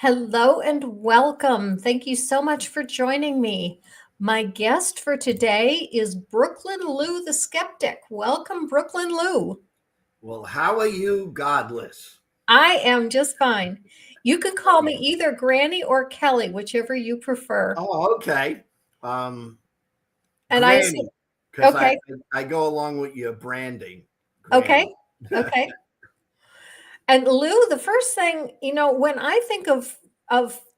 Hello and welcome. Thank you so much for joining me. My guest for today is Brooklyn Lou the Skeptic. Welcome, Brooklyn Lou. Well, how are you, godless? I am just fine. You can call me either Granny or Kelly, whichever you prefer. Oh, okay. Um, And I said, Granny, because okay, I go along with your branding, okay, Granny. okay. And Lou, the first thing, when I think of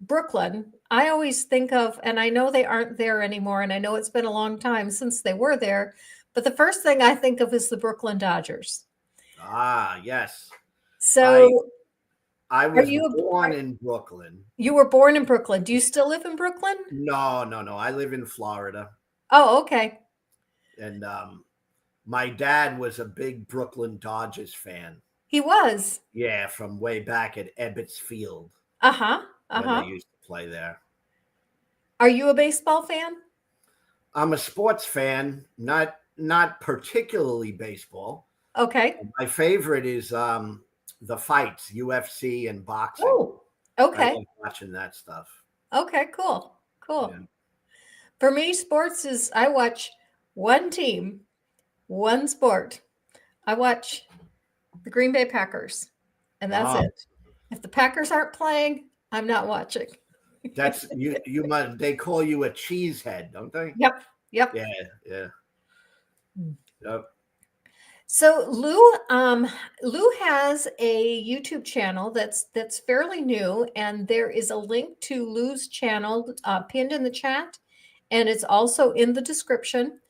Brooklyn, I always think of, and I know they aren't there anymore, and I know it's been a long time since they were there, but the first thing I think of is the Brooklyn Dodgers. Ah, yes. I So, I are was you born in Brooklyn. you were born in Brooklyn? Do you still live in Brooklyn? No, no, no. I live in Florida, Oh, okay. and my dad was a big Brooklyn Dodgers fan. He was. Yeah, from way back at Ebbets Field Uh-huh. when they Uh-huh. used to play there. Are you a baseball fan? I'm a sports fan, not particularly baseball. Okay. My favorite is the fights, UFC and boxing. Oh, I okay. love watching that stuff. Okay, cool. Yeah. Cool. For me, sports is I watch one team, one sport. I watch the Green Bay Packers, and that's Oh, it. If the Packers aren't playing, I'm not watching. that's you must they call you a cheesehead, don't they? Yep. Yep. Yeah, yeah. Yep. So Lou has a YouTube channel that's fairly new, and there is a link to Lou's channel pinned in the chat, and it's also in the description.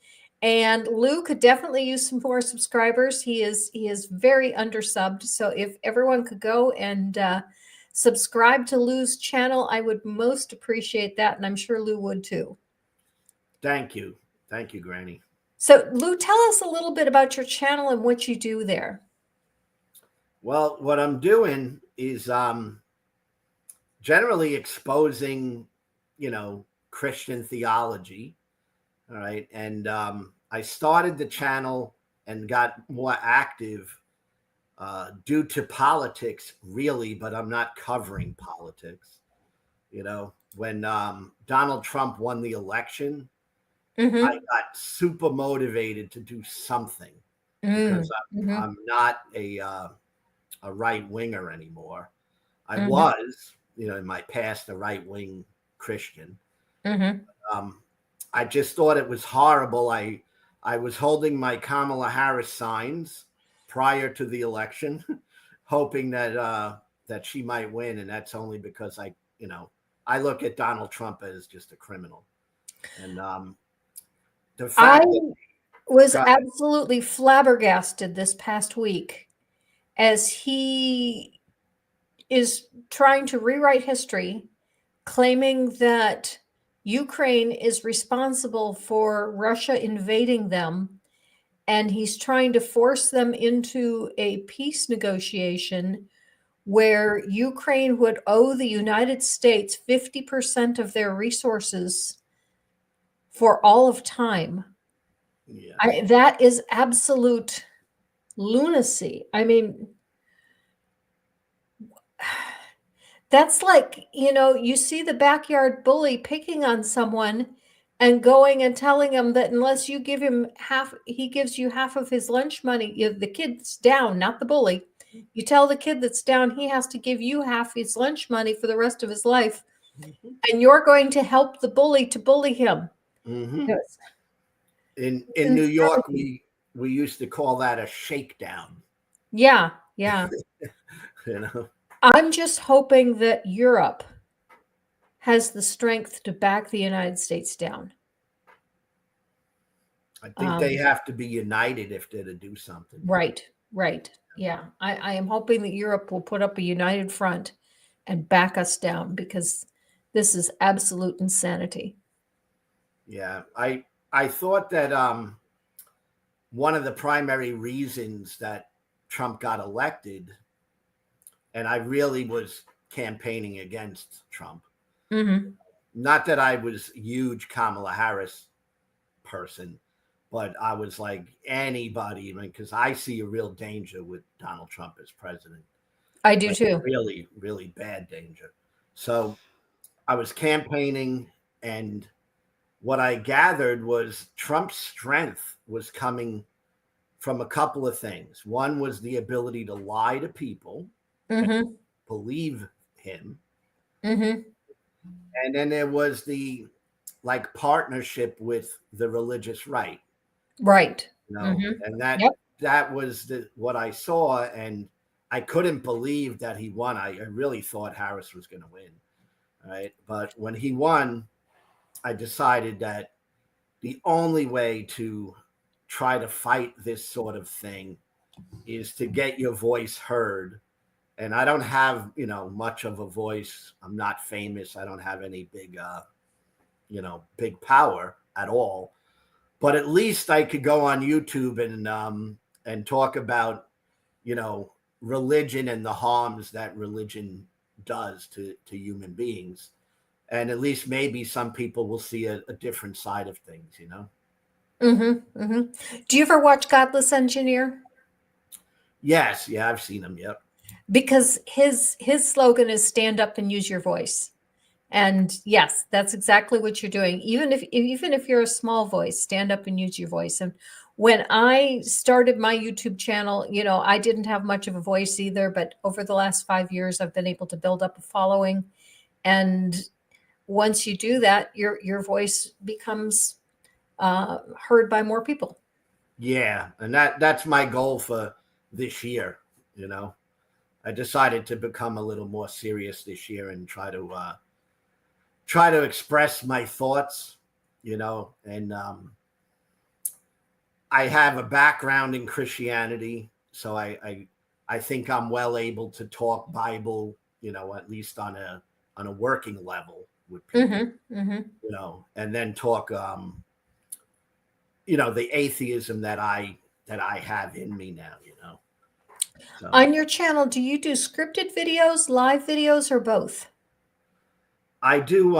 And Lou could definitely use some more subscribers. He is very undersubbed, so if everyone could go and subscribe to Lou's channel, I would most appreciate that, and I'm sure Lou would too. Thank you. Thank you, Granny. So Lou, tell us a little bit about your channel and what you do there. Well, what I'm doing is generally exposing, Christian theology. All right. And I started the channel and got more active due to politics, really, but I'm not covering politics. When Donald Trump won the election, I Mm-hmm. got super motivated to do something because Mm-hmm. I'm not a right winger anymore. I Mm-hmm. was, in my past, a right wing Christian. Mm-hmm. Um, I just thought it was horrible. I was holding my Kamala Harris signs prior to the election, hoping that she might win, and that's only because I look at Donald Trump as just a criminal, and the I fact that was God, absolutely flabbergasted this past week as he is trying to rewrite history, claiming that Ukraine is responsible for Russia invading them, and he's trying to force them into a peace negotiation where Ukraine would owe the United States 50% of their resources for all of time. yeah, That is absolute lunacy. I mean, that's like, you see the backyard bully picking on someone and going and telling him that unless you give him half, he gives you half of his lunch money. The kid's down, not the bully. You tell the kid that's down, he has to give you half his lunch money for the rest of his life. mm-hmm. And you're going to help the bully to bully him. Mm-hmm. Yes. In New York, we used to call that a shakedown. Yeah, yeah. You know, I'm just hoping that Europe has the strength to back the United States down. I think they have to be united if they're to do something. Right, right. Yeah. I am hoping that Europe will put up a united front and back us down because this is absolute insanity. Yeah, I thought that one of the primary reasons that Trump got elected, and I really was campaigning against Trump. Mm-hmm. Not that I was a huge Kamala Harris person, but I was like anybody, because I see a real danger with Donald Trump as president. I do Like too. really, really bad danger. So I was campaigning, and what I gathered was Trump's strength was coming from a couple of things. One was the ability to lie to people and Mm-hmm. believe him. Mm-hmm. And then there was the like partnership with the religious right, Right. Mm-hmm. and Yep. that was what I saw, and I couldn't believe that he won. I really thought Harris was going to win, right? But when he won, I decided that the only way to try to fight this sort of thing is to get your voice heard. And I don't have, much of a voice. I'm not famous. I don't have any big power at all. But at least I could go on YouTube and talk about, you know, religion and the harms that religion does to human beings. And at least maybe some people will see a different side of things. Mm-hmm. Mm-hmm. Do you ever watch Godless Engineer? Yes, yeah, I've seen them. Yep. Because his slogan is stand up and use your voice. And yes, that's exactly what you're doing. Even if you're a small voice, stand up and use your voice. And when I started my YouTube channel, I didn't have much of a voice either, but over the last 5 years, I've been able to build up a following. And once you do that, your voice becomes heard by more people. Yeah, and that's my goal for this year. You know, I decided to become a little more serious this year and try to express my thoughts. And I have a background in Christianity, so I think I'm well able to talk Bible. At least on a working level with people. Mm-hmm, mm-hmm. And then talk the atheism that I have in me now. So On your channel, do you do scripted videos, live videos, or both? I do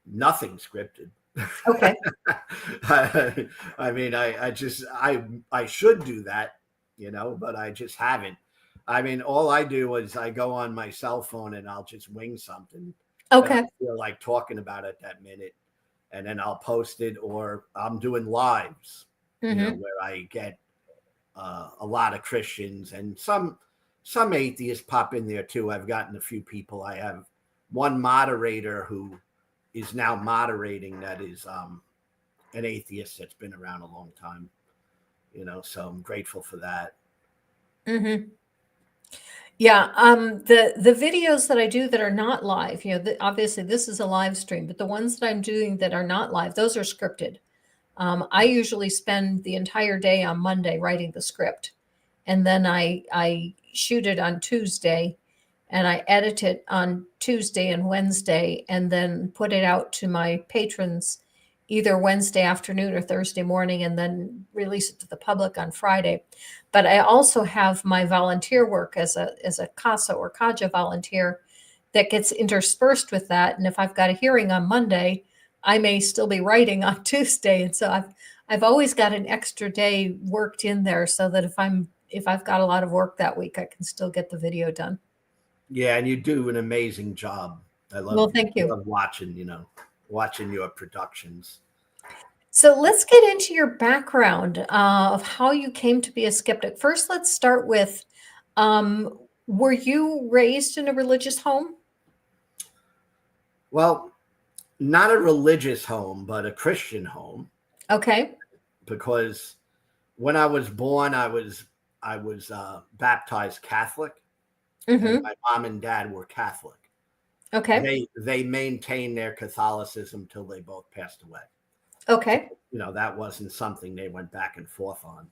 nothing scripted. Okay. I mean, I should do that, but I just haven't. I mean, all I do is I go on my cell phone and I'll just wing something that I Okay. feel like talking about at that minute, and then I'll post it, or I'm doing lives, Mm-hmm. where I get a lot of Christians and some atheists pop in there too. I've gotten a few people. I have one moderator who is now moderating that is an atheist that's been around a long time. So I'm grateful for that. Mm-hmm. Yeah, the videos that I do that are not live, obviously this is a live stream, but the ones that I'm doing that are not live, those are scripted. I usually spend the entire day on Monday writing the script, and then I shoot it on Tuesday, and I edit it on Tuesday and Wednesday, and then put it out to my patrons either Wednesday afternoon or Thursday morning, and then release it to the public on Friday. But I also have my volunteer work as a CASA or KAJA volunteer that gets interspersed with that. And if I've got a hearing on Monday, I may still be writing on Tuesday. And so I've always got an extra day worked in there so that if I've got a lot of work that week, I can still get the video done. Yeah, and you do an amazing job. Well, thank I you. love watching your productions. So let's get into your background of how you came to be a skeptic. First, let's start with, were you raised in a religious home? Well, not a religious home, but a Christian home, Okay. because when I was born, I was baptized Catholic, and Mm-hmm. my mom and dad were Catholic. Okay. They maintained their Catholicism till they both passed away. Okay. That wasn't something they went back and forth on,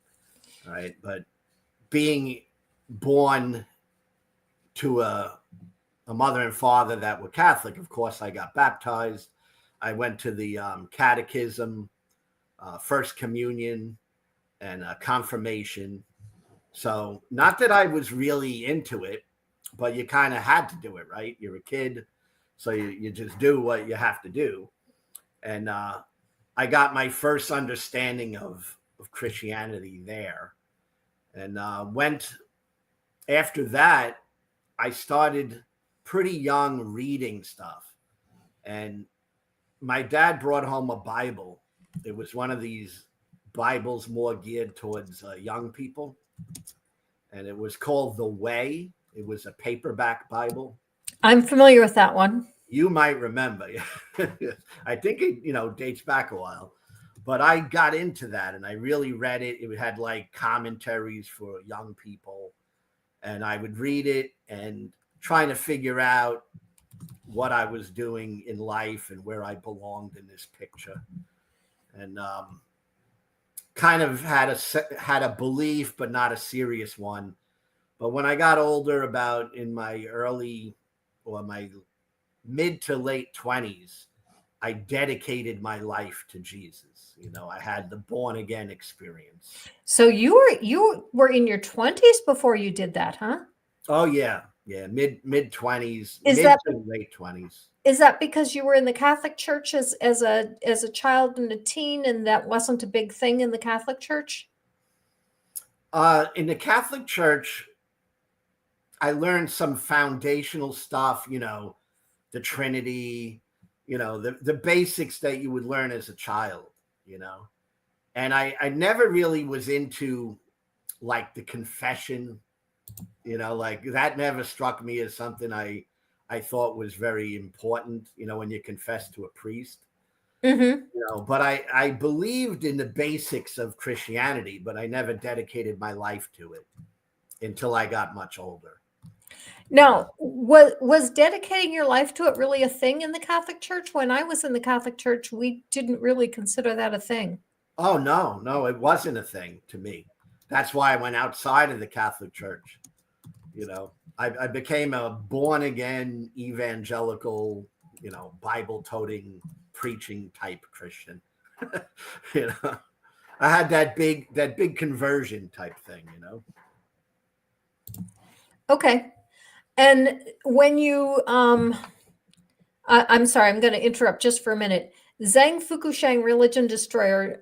right? But being born to a mother and father that were Catholic, of course, I got baptized. I went to the catechism, first communion, and confirmation. So, not that I was really into it, but you kind of had to do it, right? You're a kid, so you just do what you have to do. And I got my first understanding of Christianity there. And went after that, I started pretty young reading stuff. And my dad brought home a Bible. It was one of these Bibles more geared towards young people. And it was called The Way. It was a paperback Bible. I'm familiar with that one. You might remember. I think it, dates back a while. But I got into that and I really read it. It had like commentaries for young people. And I would read it and trying to figure out what I was doing in life and where I belonged in this picture. And kind of had a belief, but not a serious one. But when I got older, about in my my mid to late 20s, I dedicated my life to Jesus. I had the born again experience. So you were in your 20s before you did that, huh? Oh yeah. Mid 20s, to late 20s. Is that because you were in the Catholic Church as a child and a teen, and that wasn't a big thing in the Catholic Church? In the Catholic Church, I learned some foundational stuff, the Trinity, the basics that you would learn as a child, and I never really was into like the confession, like that never struck me as something I thought was very important, when you confess to a priest. Mm-hmm. But I believed in the basics of Christianity, but I never dedicated my life to it until I got much older. Now, was dedicating your life to it really a thing in the Catholic Church? When I was in the Catholic Church, we didn't really consider that a thing. Oh, no, it wasn't a thing to me. That's why I went outside of the Catholic Church. I became a born again evangelical, Bible toting, preaching type Christian. I had that big conversion type thing, Okay. And when you, I'm sorry, I'm going to interrupt just for a minute. Zhang Fukushang, Religion Destroyer,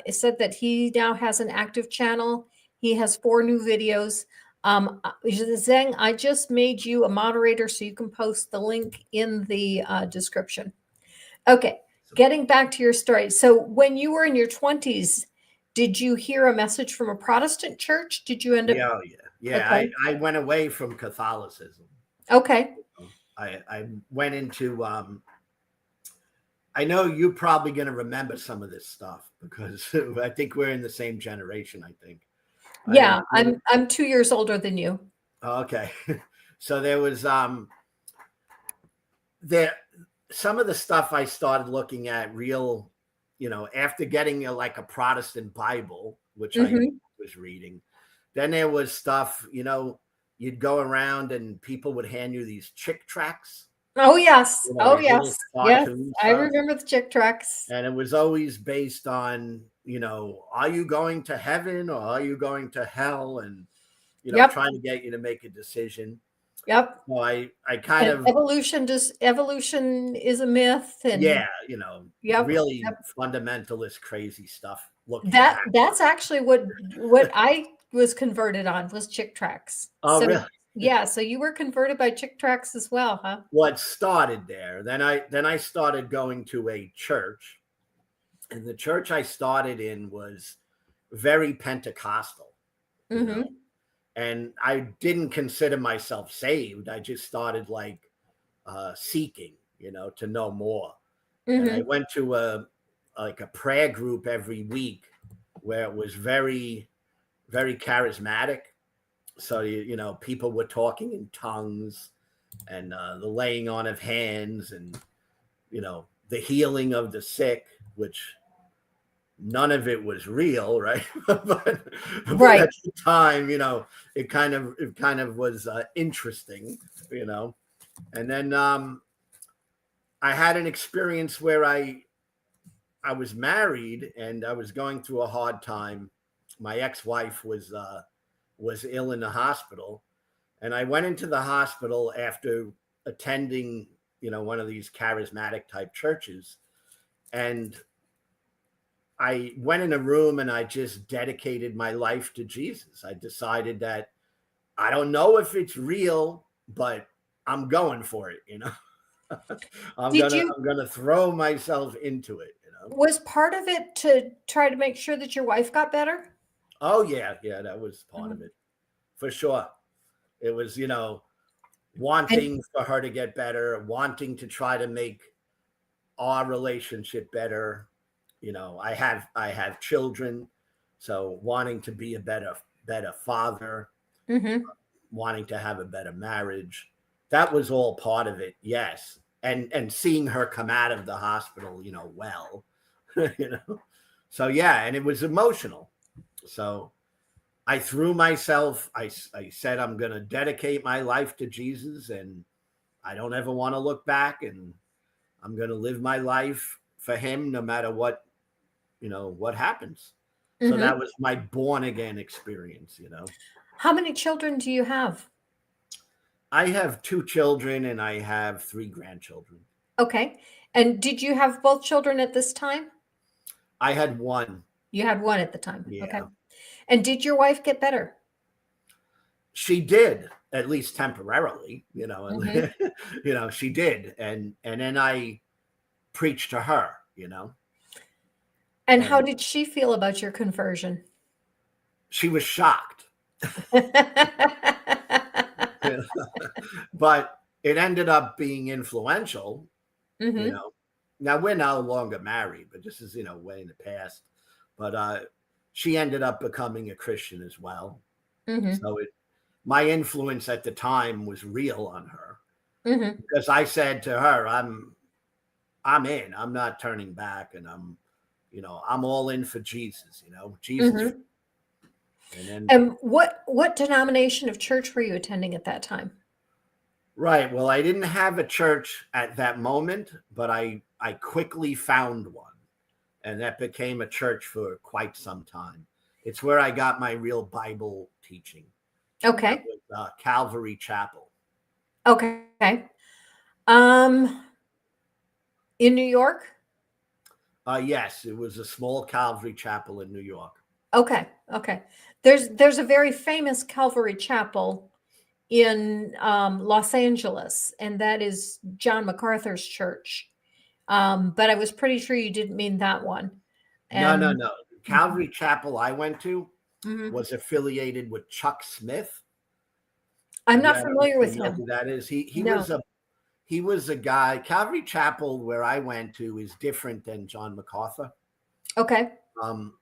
said that he now has an active channel. He has 4 new videos. Zhang, I just made you a moderator so you can post the link in the description. Okay, getting back to your story. So when you were in your 20s, did you hear a message from a Protestant church? Did you end up? Yeah. Okay. I went away from Catholicism. Okay. I went into I know you're probably going to remember some of this stuff because I think we're in the same generation, I think. Yeah, I'm 2 years older than you. Okay. So there was some of the stuff I started looking at real, after getting a Protestant Bible, which I was reading. Then there was stuff, you'd go around and people would hand you these chick tracts. Oh, yes. Yes. I stuff. remember the chick tracts. And it was always based on, are you going to heaven or are you going to hell? And, trying to get you to make a decision. Yep. So I kind of evolution is a myth. And really fundamentalist, crazy stuff. That's actually what I was converted on, was chick tracts. Oh, really? Yeah. So you were converted by chick tracts as well, huh? Well, it started there. Then I started going to a church, and the church I started in was very Pentecostal. And I didn't consider myself saved. I just started seeking, to know more. And I went to a prayer group every week where it was very, very charismatic. So, people were talking in tongues and the laying on of hands and, the healing of the sick, which none of it was real, right? but at the time, it kind of was interesting, And then I had an experience where I was married and I was going through a hard time. My ex-wife was ill in the hospital, and I went into the hospital after attending, one of these charismatic type churches, and I went in a room and I just dedicated my life to Jesus. I decided that I don't know if it's real, but I'm going for it, I'm Did gonna you, I'm gonna throw myself into it. was part of it to try to make sure that your wife got better? Oh yeah, yeah, that was part of Mhm. it for sure. It was, And wanting for her to get better, wanting to try to make our relationship better. I have children, so wanting to be a better father, mhm, wanting to have a better marriage. That was all part of it, yes. And seeing her come out of the hospital, well, you know. So yeah, and it was emotional. So I threw myself. I said I'm going to dedicate my life to Jesus, and I don't ever want to look back. And I'm going to live my life for Him, no matter what happens. So that mhm. was my born again experience. How many children do you have? I have 2 children and I have 3 grandchildren. Okay. And did you have both children at this time? I had one. You had one at the time. Okay. Yeah, And did your wife get better? she did, at least temporarily. Mhm. She did, and then I preached to her. And how And did she feel about your conversion? she was shocked. But it ended up being influential. you Mhm, know Now we're no longer married, but this is way in the past. But she ended up becoming a Christian as well. mhm, So my influence at the time was real on her, mhm, because I said to her, I'm in. I'm not turning back, and I'm all in for Jesus. Jesus. mhm. And then, And what denomination of church were you attending at that time? right. Well, I didn't have a church at that moment, but I quickly found one, and that became a church for quite some time. It's where I got my real Bible teaching. That Okay. was Calvary Chapel. Okay. Um, in New York? Yes, it was a small Calvary Chapel in New York. Okay. Okay. There's a very famous Calvary Chapel in Los Angeles, and that is John MacArthur's church. But I was pretty sure you didn't mean that one. No, no, And no. mhm, Calvary Chapel I went to mhm. was affiliated with Chuck Smith. I'm Yeah, not I don't know familiar if you with know him. who that is. No. He was a guy. Calvary Chapel, where I went to, is different than John MacArthur. Okay. Um,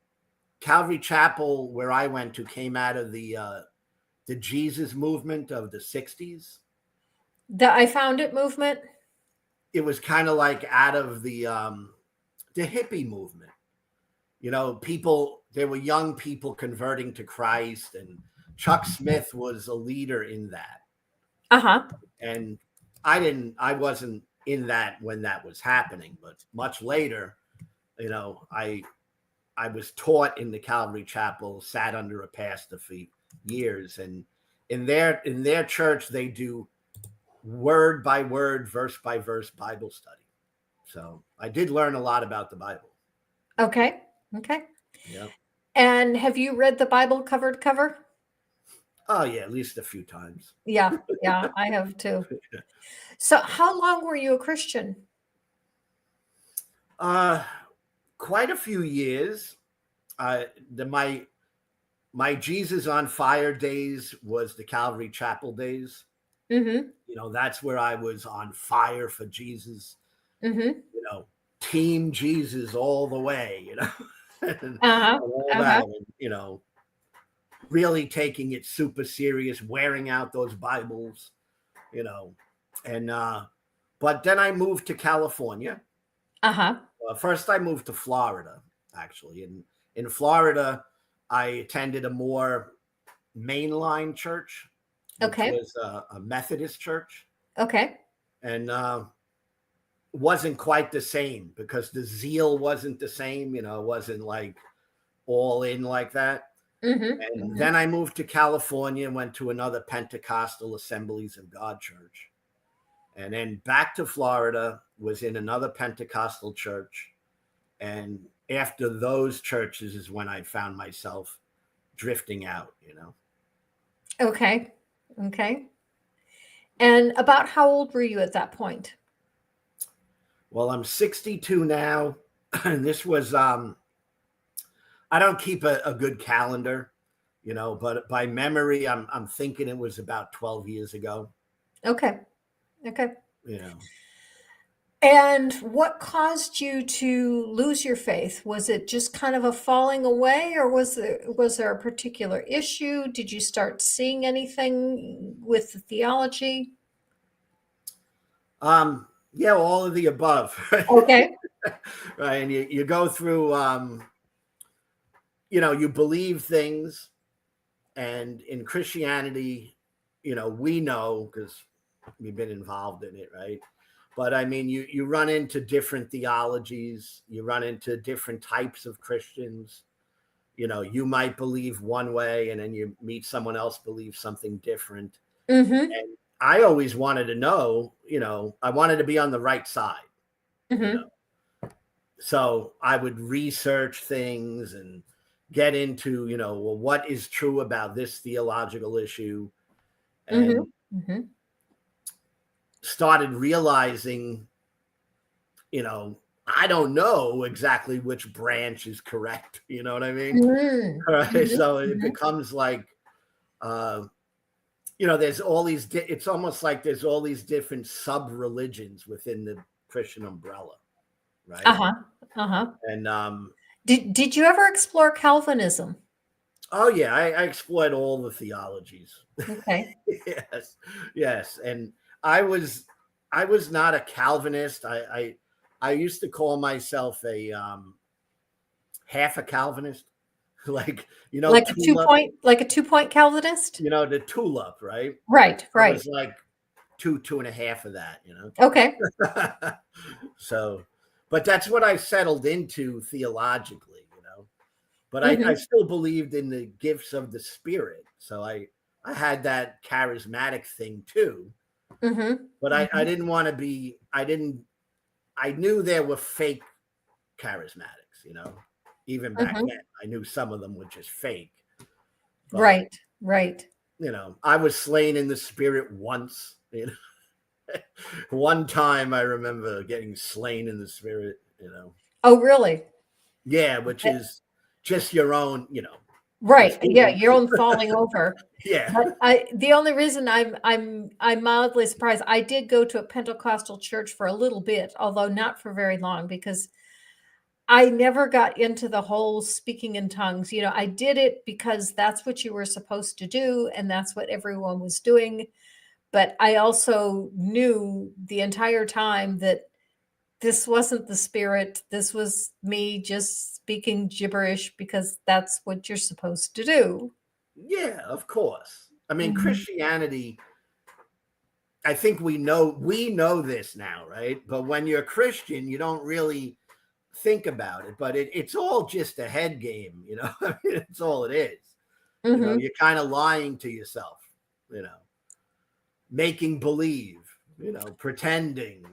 Calvary Chapel, where I went to, came out of the Jesus movement of the '60s. The I Found It movement. It was kind of like out of the hippie movement. People, there were young people converting to Christ, and Chuck Smith was a leader in that. Uh-huh. And I wasn't in that when that was happening, but much later, I was taught in the Calvary Chapel, sat under a pastor for years, and in their church they do word by word, verse by verse Bible study. So I did learn a lot about the Bible. Okay. Okay. Yeah. And have you read the Bible cover to cover? Oh yeah, at least a few times. Yeah. Yeah, I have too. So how long were you a Christian? Uh, Quite a few years. My Jesus on Fire days was the Calvary Chapel days. Mhm. That's where I was on fire for Jesus. Mhm. You know, Team Jesus all the way. And Uh-huh. all Uh-huh. that. And, really taking it super serious, wearing out those Bibles. You know, and but then I moved to California. Uh-huh. First, I moved to Florida, actually. And in Florida, I attended a more mainline church, which Okay. was a Methodist church, Okay. and wasn't quite the same because the zeal wasn't the same. It wasn't like all in like that. Mhm. And Mhm. then I moved to California and went to another Pentecostal Assemblies of God church. And then back to Florida, was in another Pentecostal church. And after those churches is when I found myself drifting out. Okay. Okay. And about how old were you at that point? Well, I'm 62 now. And this was, I don't keep a good calendar, but by memory, I'm thinking it was about 12 years ago, Okay. Okay. you know. And what caused you to lose your faith? Was it just kind of a falling away, or was there a particular issue? Did you start seeing anything with the theology? Yeah, all of the above, right? Okay. Right. And you go through, you believe things. And in Christianity, we know because we've been involved in it, right? But I mean, you run into different theologies, you run into different types of Christians. You might believe one way and then you meet someone else believes something different. Mm-hmm. And I always wanted to know, I wanted to be on the right side, you know. Mm-hmm. So I would research things and get into, well, what is true about this theological issue, Mm-hmm. and Mm-hmm. started realizing, I don't know exactly which branch is correct. You know what I mean? All right. Mm-hmm. So it Mm-hmm. becomes like, there's all these, it's almost like there's all these different sub religions within the Christian umbrella. Right. Uh-huh. Uh-huh. And, Did you ever explore Calvinism? oh yeah, I explored all the theologies. Okay. Yes, yes, and I was I was not a Calvinist. I used to call myself a half a Calvinist, like tulip, Like a 2 point Calvinist? the tulip, right? Right, I right. was like two and a half of that, Okay. So, but that's what I settled into theologically. But I Mm-hmm. still believed in the gifts of the Spirit. So I had that charismatic thing too. Mm-hmm. But I Mm-hmm. didn't want to be, I knew there were fake charismatics. Even back Mm-hmm. then, I knew some of them were just fake. But, Right, right. I was slain in the Spirit once. One time I remember getting slain in the Spirit. Oh, really? Yeah, which Uh, is just your own. It's Right. Yeah, human. your own falling over. Yeah. But the only reason I'm mildly surprised, I did go to a Pentecostal church for a little bit, although not for very long, because I never got into the whole speaking in tongues. I did it because that's what you were supposed to do, and that's what everyone was doing. But I also knew the entire time that this wasn't the Spirit. This was me just speaking gibberish because that's what you're supposed to do. Yeah, of course. I mean, Mhm. Christianity, I think we know this now, right? But when you're a Christian, you don't really think about it. But it's all just a head game. I mean, it's all it is. Mhm. You're kind of lying to yourself, you know, making believe, pretending.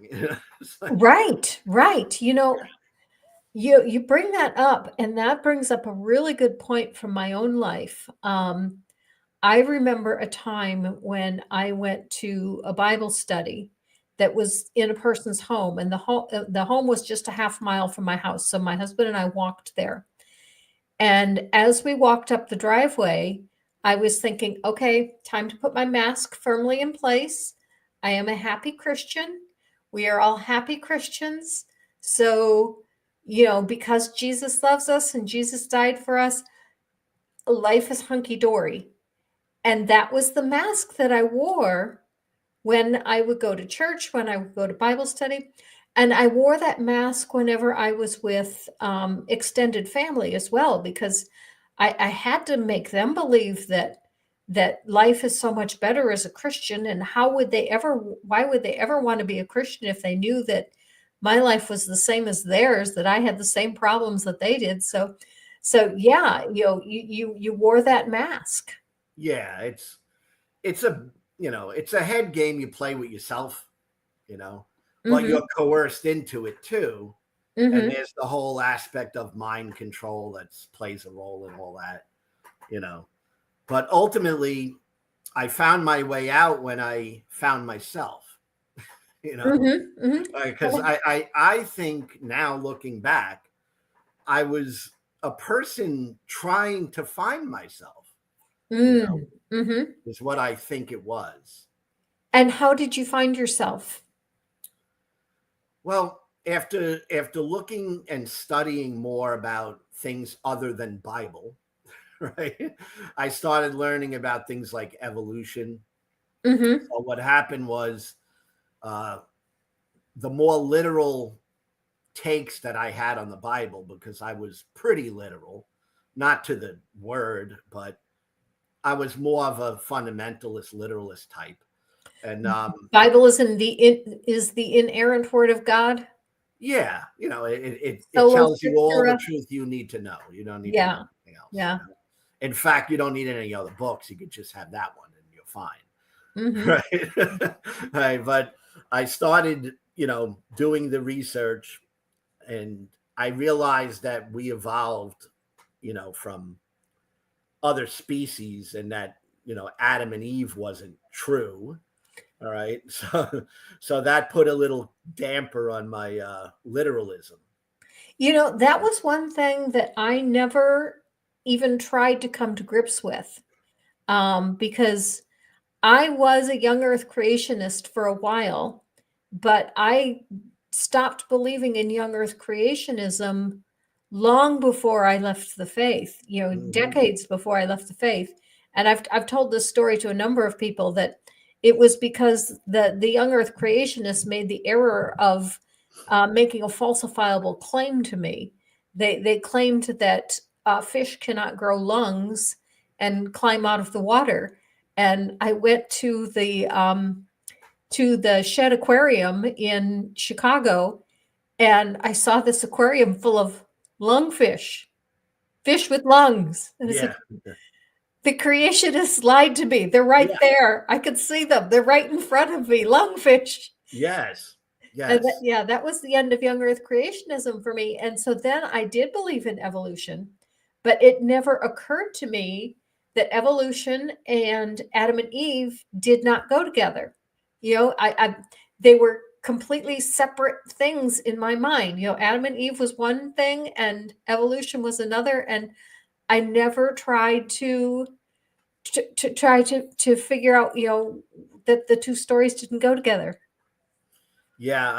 It's like, Right, right. You bring that up, and that brings up a really good point from my own life. I remember a time when I went to a Bible study that was in a person's home, and the home was just a half mile from my house. So my husband and I walked there. And as we walked up the driveway, I was thinking, okay, time to put my mask firmly in place. I am a happy Christian. We are all happy Christians. So, because Jesus loves us and Jesus died for us, life is hunky dory. And that was the mask that I wore when I would go to church, when I would go to Bible study. And I wore that mask whenever I was with extended family as well, because I had to make them believe that life is so much better as a Christian. And why would they ever want to be a Christian if they knew that my life was the same as theirs, that I had the same problems that they did? So yeah, you wore that mask. yeah, it's a head game you play with yourself, you know, but Hmm. you're coerced into it too. And Hmm. there's the whole aspect of mind control that plays a role in all that. But ultimately, I found my way out when I found myself, you know, because I think now looking back, I was a person trying to find myself, you know, is what I think it was. And how did you find yourself? Well, after looking and studying more about things other than Bible, right? I started learning about things like evolution. So what happened was uh, the more literal takes that I had on the Bible, because I was pretty literal, not to the word, but I was more of a fundamentalist, literalist type. And Bible is the inerrant word of God. yeah, you know, it Solo tells you all the scriptura. truth you need to know. You don't need to know Yeah. anything else. Yeah. You know? In fact, you don't need any other books. You could just have that one and you're fine. Right. Right. But I started, doing the research, and I realized that we evolved, from other species, and that, Adam and Eve wasn't true. All right. So that put a little damper on my literalism. That was one thing that I never even tried to come to grips with, because I was a young earth creationist for a while, but I stopped believing in young earth creationism long before I left the faith, decades before I left the faith. And I've told this story to a number of people, that it was because the young earth creationists made the error of making a falsifiable claim to me. They claimed that fish cannot grow lungs and climb out of the water. And I went to the Shed Aquarium in Chicago, and I saw this aquarium full of lungfish, fish with lungs. And it's Yeah. like, the creationists lied to me. They're right Yeah. there. I could see them. They're right in front of me. Lungfish. Yes. And Yes. that was the end of young earth creationism for me. And so then I did believe in evolution, but it never occurred to me that evolution and Adam and Eve did not go together. They were completely separate things in my mind. Adam and Eve was one thing and evolution was another. And I never tried to figure out, that the two stories didn't go together. Yeah.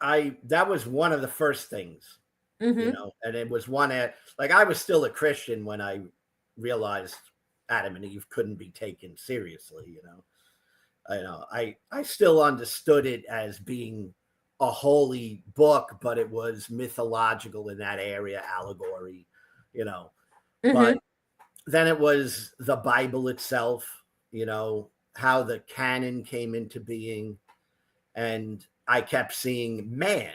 I that was one of the first things, Mm-hmm. and it was one at, like, I was still a Christian when I realized Adam and Eve couldn't be taken seriously. I still understood it as being a holy book, but it was mythological in that area, allegory, but Mm-hmm. then it was the Bible itself, how the canon came into being. And I kept seeing man,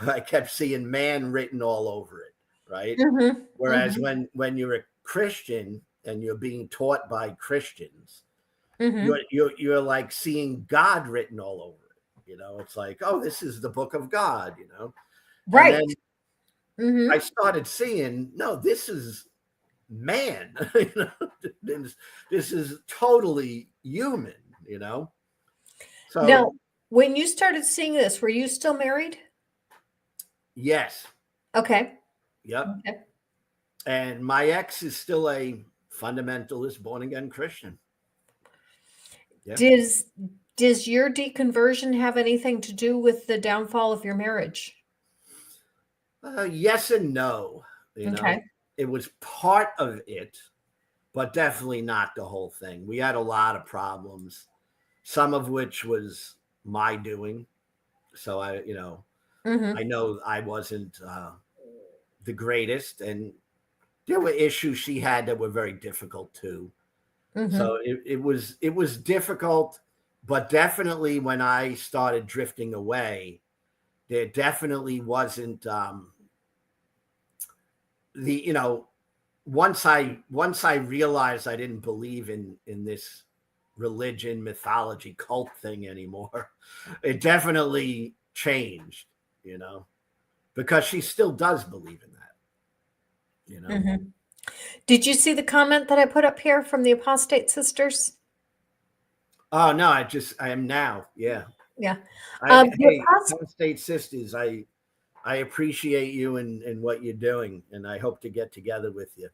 I kept seeing man written all over it. Right. Mm-hmm. Whereas Mm-hmm. when you're a Christian and you're being taught by Christians, you're Mm-hmm. you're like seeing God written all over it. It's like, oh, this is the book of God. And then Right. I Mm-hmm. started seeing, no, this is man. This is totally human. So Now, when you started seeing this, were you still married? yes, Okay. yep. Okay. And my ex is still a fundamentalist, born again Christian. Yeah. Does your deconversion have anything to do with the downfall of your marriage? Yes and no. Okay. It was part of it, but definitely not the whole thing. We had a lot of problems, some of which was my doing. So I Mm-hmm. know I wasn't the greatest, and there were issues she had that were very difficult too. Mm-hmm. So it was difficult, but definitely when I started drifting away, there definitely wasn't the once I realized I didn't believe in this religion, mythology, cult thing anymore, it definitely changed, because she still does believe in that. Mm-hmm. Did you see the comment that I put up here from the apostate sisters? Oh no, I am now. Yeah. Yeah. The Hey, Penn State Sisters, I appreciate you and what you're doing, and I hope to get together with you.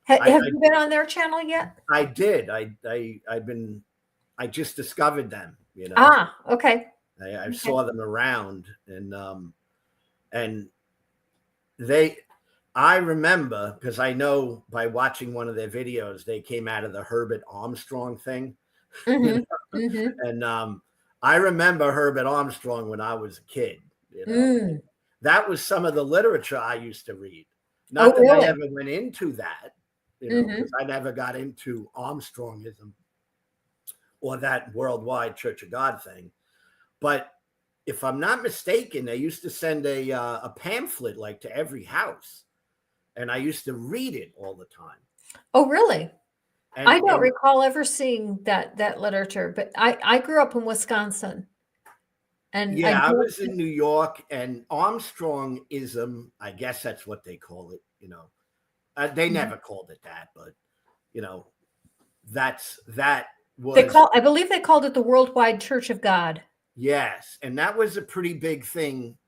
have I you been on their channel yet? I did. I just discovered them. Ah, okay. I Okay. saw them around, and they. I remember because I know by watching one of their videos, they came out of the Herbert Armstrong thing, Mm-hmm. Mm-hmm. and I remember Herbert Armstrong when I was a kid. Mm. That was some of the literature I used to read. Oh, Not that I really? ever went into that, Mm-hmm. because I never got into Armstrongism or that worldwide Church of God thing. But if I'm not mistaken, they used to send a pamphlet like to every house, and I used to read it all the time. Oh, really? And I don't recall ever seeing that literature, but I grew up in Wisconsin, and I yeah, I don't. was in New York, and Armstrongism, I guess that's what they call it. They Mhm. never called it that, but you know, that They was. call I believe they called it the Worldwide Church of God. Yes, and that was a pretty big thing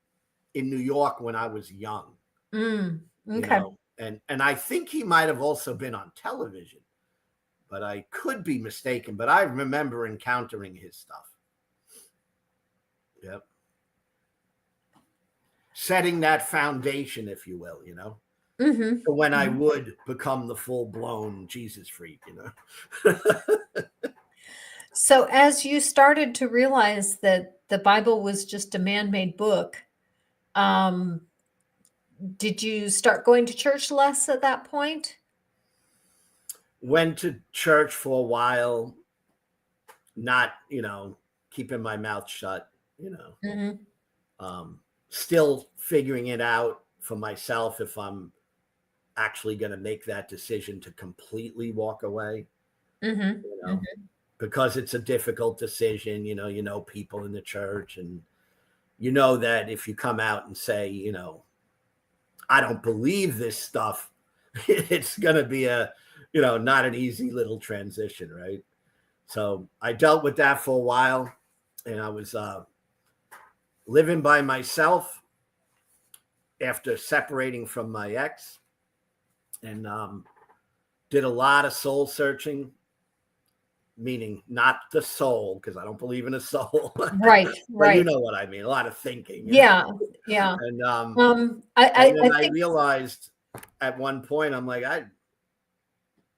in New York when I was young, Mm, okay. and I think he might have also been on television, but I could be mistaken. But I remember encountering his stuff. Yep, setting that foundation, if you will, Mhm. for when I Mhm. would become the full blown Jesus freak. So as you started to realize that the Bible was just a man-made book, um, did you start going to church less at that point? Went to church for a while, not keeping my mouth shut, Mhm. um, still figuring it out for myself if I'm actually going to make that decision to completely walk away, Mhm. you know, Mhm. because it's a difficult decision. People in the church, and that if you come out and say, I don't believe this stuff, it's going to be not an easy little transition, right? So I dealt with that for a while, and I was living by myself after separating from my ex, and did a lot of soul searching, meaning not the soul, because I don't believe in a soul, Right, but you right. know what I mean, a lot of thinking. Yeah, yeah. And I and I then I I think realized at one point, I'm like,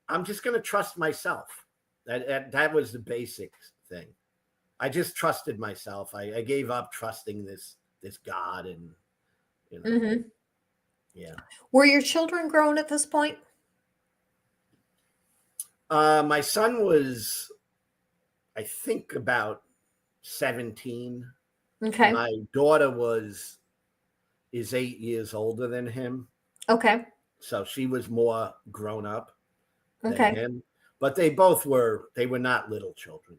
I'm just going to trust myself. That was the basic thing. I just trusted myself. I gave up trusting this God, and you know, Mhm. yeah. Were your children grown at this point? My son was, I think, about 17. Okay. My daughter is 8 years older than him, Okay. so she was more grown up than Okay. him. But they were not little children.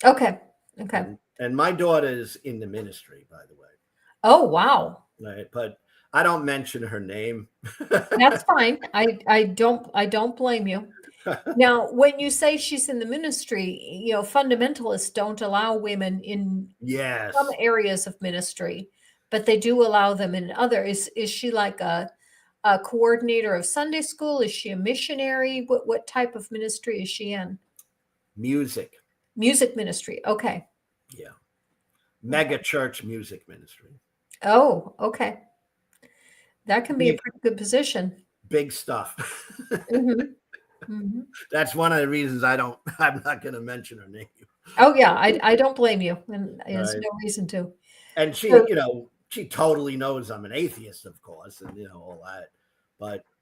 Okay. Okay. And my daughter's in the ministry, by the way. Oh, wow. Right, but I don't mention her name. That's fine. I don't blame you. Now, when you say she's in the ministry, fundamentalists don't allow women in some Yes, areas of ministry, but they do allow them in other. Is she like a coordinator of Sunday school? Is she a missionary? What type of ministry is she in? music. Music ministry. Okay. Yeah, Okay. mega church music ministry. Oh, okay. That can be a Big, pretty good position. big stuff. Mhm. Mhm. That's one of the reasons I'm not going to mention her name. Oh, yeah, I don't blame you, and there's Right. no reason to. And So she totally knows I'm an atheist, of course, and all that.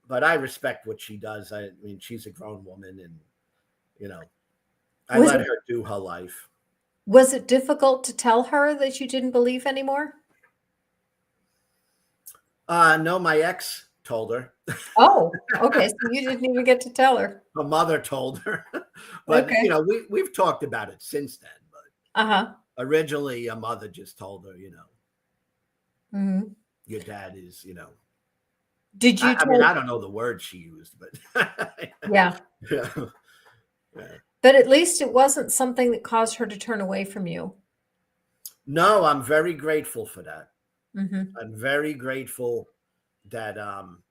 But I respect what she does. I mean, she's a grown woman, and you know, I was let it her do her life. was it difficult to tell her that you didn't believe anymore? No, my ex told her. Oh, okay, so you didn't even get to tell her. Her mother told her. But Okay. we've talked about it since then. But Uh-huh. originally, a mother just told her, Mhm. your dad is, Did you I mean, tell I don't know the word she used, but Yeah. yeah. Yeah. But at least it wasn't something that caused her to turn away from you. No, I'm very grateful for that. Mm-hmm. I'm very grateful that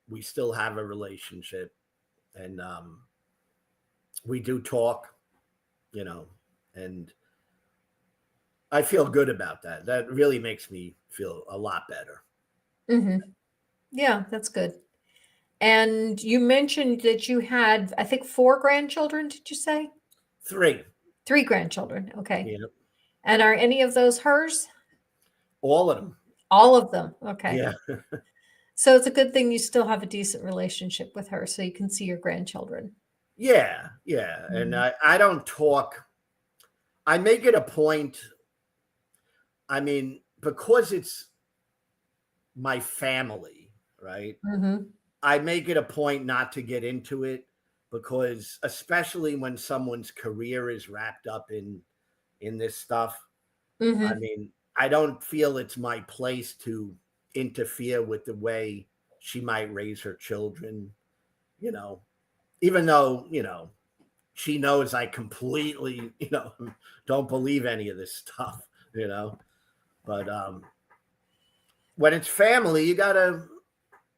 we still have a relationship, and we do talk, you know, and I feel good about that. That really makes me feel a lot better. Mm-hmm. Yeah, that's good. And you mentioned that you had, I think, 4 grandchildren, did you say? 3. 3 grandchildren. Okay. Yeah. And are any of those hers? All of them. All of them. Okay. Yeah. So it's a good thing you still have a decent relationship with her so you can see your grandchildren. Yeah. Yeah. And Mhm. I don't talk. I make it a point. I mean, because it's my family, right? Mhm. I make it a point not to get into it, because especially when someone's career is wrapped up in this stuff, I Mhm. mean, I don't feel it's my place to interfere with the way she might raise her children, you know, even though, she knows I completely, don't believe any of this stuff, but when it's family,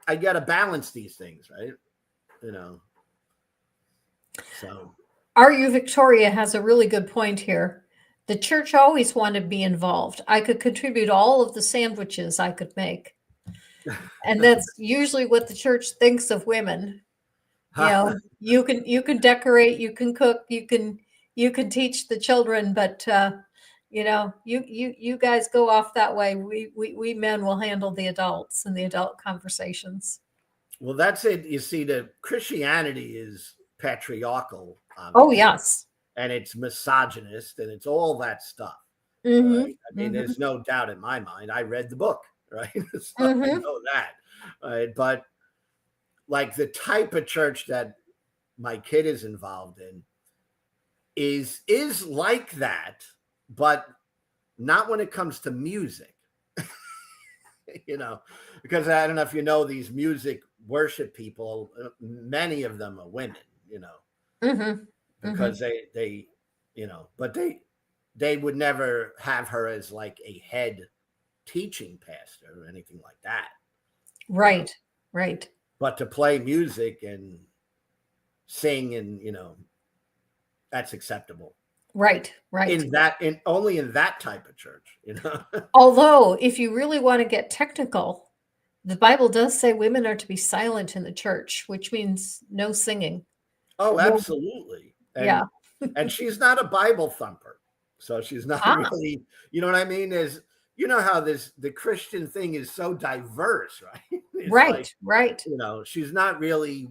I gotta balance these things, right? You know, so RU Victoria has a really good point here. The church always wanted to be involved. I could contribute all of the sandwiches I could make. And that's usually what the church thinks of women. You know, you can decorate, you can cook, you can teach the children, but you guys go off that way. We men will handle the adults and the adult conversations. well, that's it. You see, the Christianity is patriarchal, Oh obviously, yes. and it's misogynist, and it's all that stuff. All Mm-hmm. right. I mean, Mm-hmm. there's no doubt in my mind. I read the book, right? So I Mm-hmm. know that. Right. But like the type of church that my kid is involved in is like that, but not when it comes to music, you know, because I don't know if you know these music worship people, many of them are women, Mm-hmm. Mm-hmm. because but they would never have her as like a head teaching pastor or anything like that, you know. Right. Right. But to play music and sing, and that's acceptable Right. Right. in only in that type of church. Although, if you really want to get technical, the Bible does say women are to be silent in the church, which means no singing. Oh, No. absolutely. Yeah. And she's not a Bible thumper. So she's not Ah. really, you know what I mean? There's how the Christian thing is so diverse, right? It's like, Right. Right. she's not really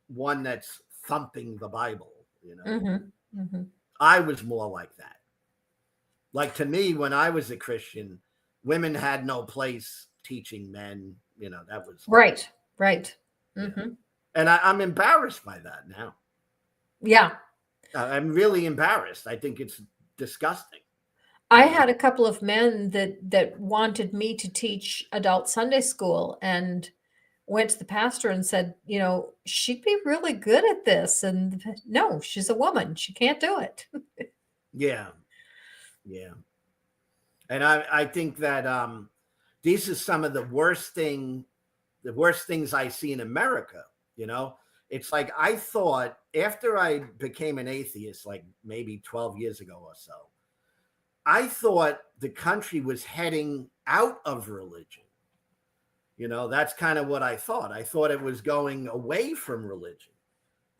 one that's thumping the Bible. Mm-hmm. Mm-hmm. I was more like that. Like, to me, when I was a Christian, women had no place teaching men. That was like, Right. Right. yeah. Mm-hmm. And I'm embarrassed by that now. Yeah. I'm really embarrassed. I think it's disgusting. I had a couple of men that wanted me to teach adult Sunday school and went to the pastor and said, she'd be really good at this. And no, she's a woman. She can't do it. Yeah, yeah. And I think that these are some of the worst things I see in America. It's like, I thought after I became an atheist, like maybe 12 years ago or so, I thought the country was heading out of religion. That's kind of what I thought. I thought it was going away from religion.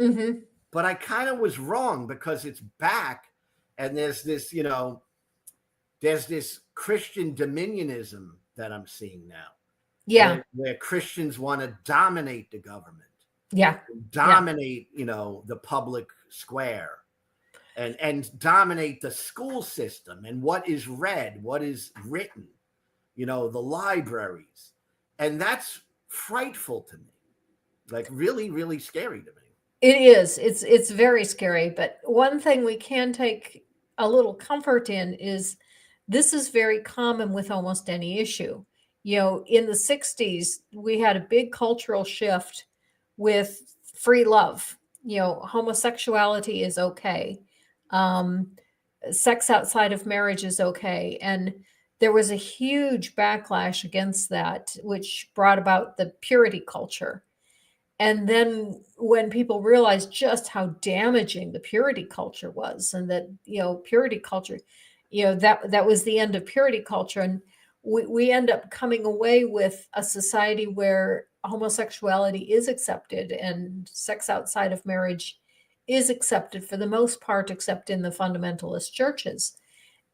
Mm-hmm. But I kind of was wrong, because it's back, and there's this Christian dominionism that I'm seeing now, Yeah. where Christians want to dominate the government, Yeah. Yeah. dominate, the public square, and dominate the school system, and what is read, what is written, the libraries. And that's frightful to me, like really, really scary to me. It is. It's very scary. But one thing we can take a little comfort in is this is very common with almost any issue. In the 60s, we had a big cultural shift with free love. Homosexuality is okay. Sex outside of marriage is okay. And there was a huge backlash against that, which brought about the purity culture. And then when people realized just how damaging the purity culture was, and that, purity culture, that was the end of purity culture. And we end up coming away with a society where homosexuality is accepted and sex outside of marriage is accepted for the most part, except in the fundamentalist churches.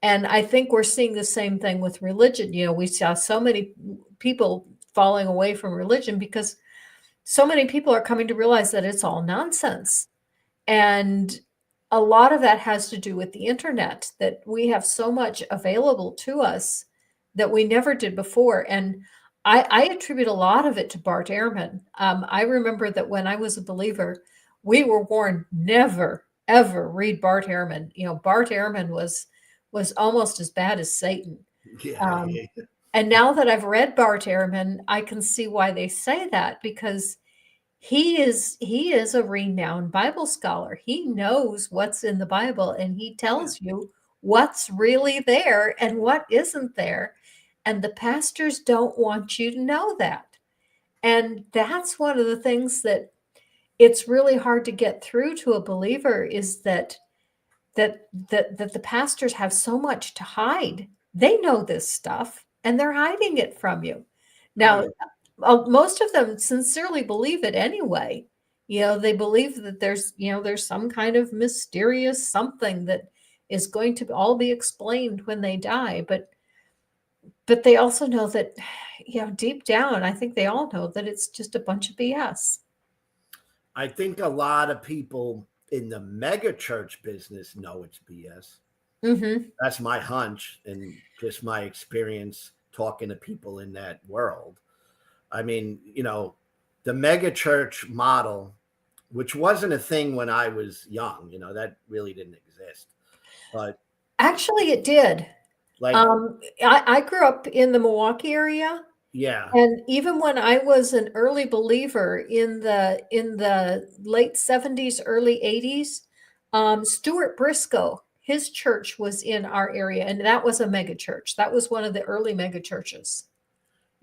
And I think we're seeing the same thing with religion. We saw so many people falling away from religion because so many people are coming to realize that it's all nonsense. And a lot of that has to do with the internet, that we have so much available to us that we never did before. And I attribute a lot of it to Bart Ehrman. I remember that when I was a believer, we were warned never, ever read Bart Ehrman. Bart Ehrman was almost as bad as Satan. Yeah. And now that I've read Bart Ehrman, I can see why they say that, because he is a renowned Bible scholar. He knows what's in the Bible, and he tells you what's really there and what isn't there. And the pastors don't want you to know that. And that's one of the things that it's really hard to get through to a believer, is that the pastors have so much to hide. They know this stuff and they're hiding it from you. Now, most of them sincerely believe it anyway. They believe that there's some kind of mysterious something that is going to all be explained when they die. But they also know that, deep down, I think they all know that it's just a bunch of BS. I think a lot of people in the mega church business know it's BS. Mm-hmm. That's my hunch and just my experience talking to people in that world. I mean, the mega church model, which wasn't a thing when I was young, that really didn't exist. But actually, it did. Like, I grew up in the Milwaukee area. Yeah. And even when I was an early believer in the late 70s, early 80s, Stuart Briscoe, his church was in our area, and that was a mega church. That was one of the early mega churches.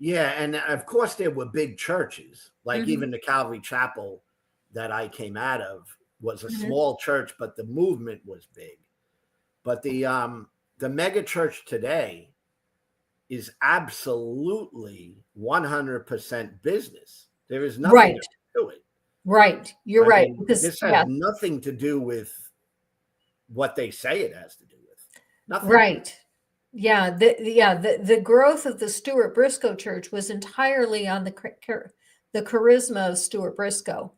Yeah, and of course there were big churches, like Mhm. even the Calvary Chapel that I came out of was a Mhm. small church, but the movement was big. But the mega church today is absolutely 100% business. There is nothing Right. to it. Right. You're I right. mean, Because this has nothing to do with what they say it has to do with. Nothing. right. Yeah, the growth of the Stuart Briscoe church was entirely on the charisma of Stuart Briscoe.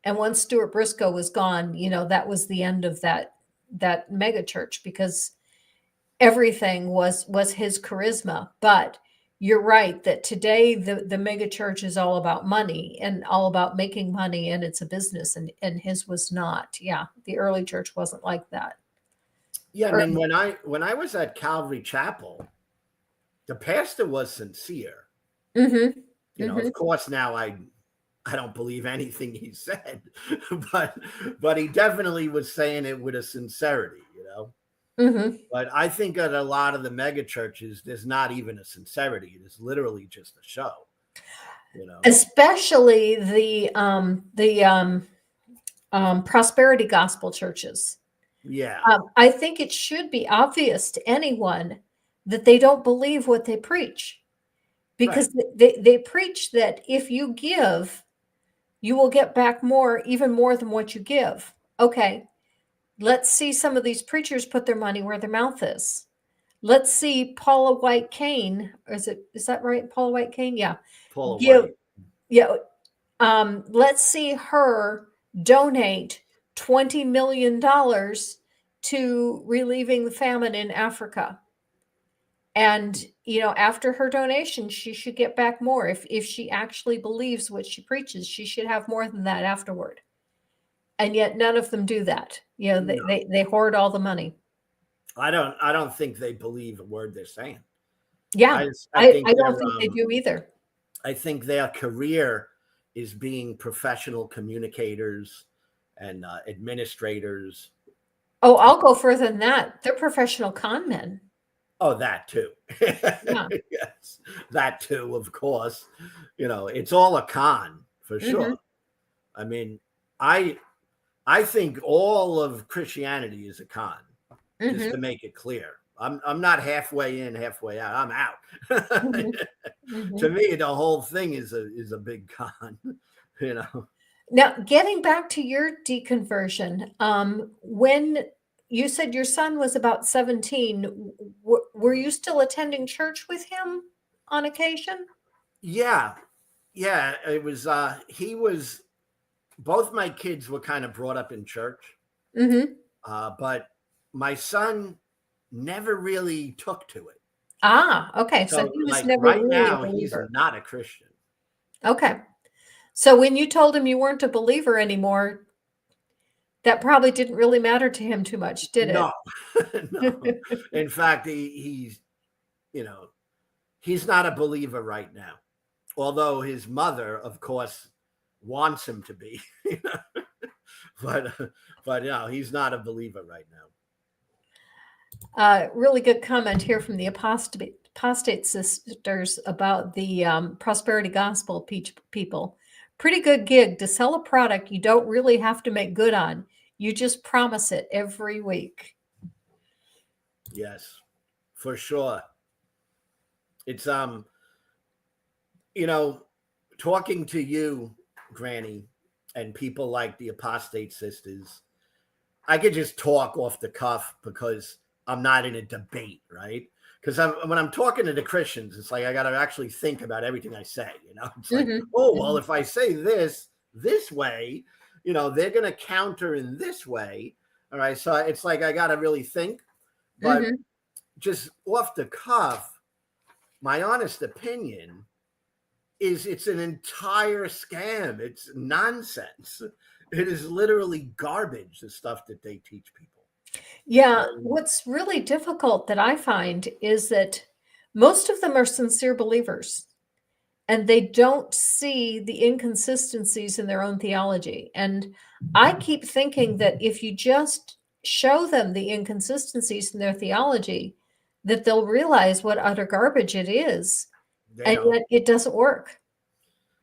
And once Stuart Briscoe was gone, that was the end of that mega church, because everything was his charisma. But you're right that today the mega church is all about money and all about making money, and it's a business, and his was not. Yeah, the early church wasn't like that. Yeah, I mean, when I was at Calvary Chapel, the pastor was sincere. Mm-hmm. Of course, now I don't believe anything he said, but he definitely was saying it with a sincerity, Mm-hmm. But I think at a lot of the mega churches, there's not even a sincerity. It is literally just a show, Especially the prosperity gospel churches. Yeah. I think it should be obvious to anyone that they don't believe what they preach, because they preach that if you give, you will get back more, even more than what you give. Okay, let's see some of these preachers put their money where their mouth is. Let's see Paula White Cain, or is that right? Paula White Cain? Yeah. Paula White. Yeah. Let's see her donate $20 million to relieving the famine in Africa. And, after her donation, she should get back more. If she actually believes what she preaches, she should have more than that afterward. And yet none of them do that. No. They hoard all the money. I don't think they believe a word they're saying. Yeah. I don't think they do either. I think their career is being professional communicators and administrators, Oh, I'll go further than that. They're professional con men. Oh, that too. Yeah. Yes, that too, of course. It's all a con for Hmm. sure. I mean, I I think all of Christianity is a con, just to Hmm. make it clear. I'm not halfway in, halfway out. I'm out. Hmm. Hmm. To me, the whole thing is a big con, you know. Now, getting back to your deconversion, when you said your son was about 17, were you still attending church with him on occasion? Yeah, yeah. It was he was both my kids were kind of brought up in church, Hmm. but my son never really took to it. Ah, okay. So So he was like never right really a now he's believer. not a Christian. Okay. So when you told him you weren't a believer anymore, that probably didn't really matter to him too much, did No. it? No. In fact, he's you know, he's not a believer right now. Although his mother, of course, wants him to be. but but no, he's not a believer right now. Really good comment here from the apostate sisters about the prosperity gospel people. Pretty good gig to sell a product you don't really have to make good on. You just promise it every week. Yes, for sure. It's you know, talking to you, Granny, and people like the apostate sisters, I could just talk off the cuff because I'm not in a debate, right? Because when I'm talking to the Christians, it's like I got to actually think about everything I say. It's like, Hmm. oh well, Hmm. if I say this way, they're going to counter in this way. All right, so it's like I got to really think. But Hmm. just off the cuff, my honest opinion is it's an entire scam. It's nonsense. It is literally garbage, the stuff that they teach people. Yeah, what's really difficult that I find is that most of them are sincere believers and they don't see the inconsistencies in their own theology. And I keep thinking that if you just show them the inconsistencies in their theology, that they'll realize what utter garbage it is. They And don't. yet it doesn't work.